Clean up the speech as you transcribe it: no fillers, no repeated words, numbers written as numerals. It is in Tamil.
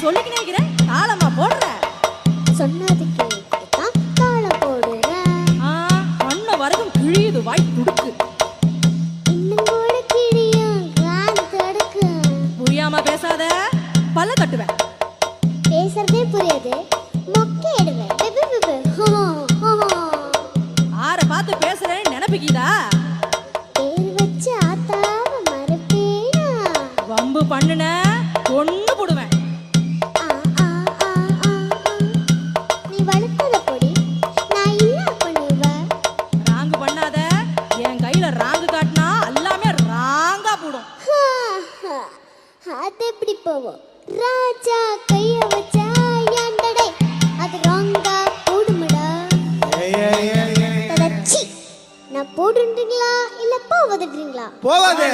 சொல்லிக்கினே இருக்கிறேன், தாளமா போடுற. சொன்னதுக்கு தான் தாளம் போடுறேன். அண்ண வரைக்கும் கிழியுது வாய் துடுக்கு. இன்னும் கூட கிழியும் காது தடுக்கு. புரியாம பேசாத, பல்ல தட்டுவேன். பேசுறதே புரியாது, மொக்கையிடுவேன். ஆற பார்த்து பேசுறேன்னு நினைப்புக்கிதா? பேர் வச்சு ஆத்தாவ மறப்பேனா? வம்பு பண்ணுன ஒண்ணு போடுவேன். நீ வளர்த்தத பொடி, நான் என்ன பண்ணுவேன்? ராங்கு பண்ணாத, என் கையில ராங்கு காட்டினா எல்லாமே ராங்கா போடும். அது எப்படி போவோம்? ராஜா கைய வச்சா ஏண்டடே அது ராங்கா போடுமடா. நான் போடுன்றீங்களா இல்ல போவதுன்றீங்களா? போவாதே.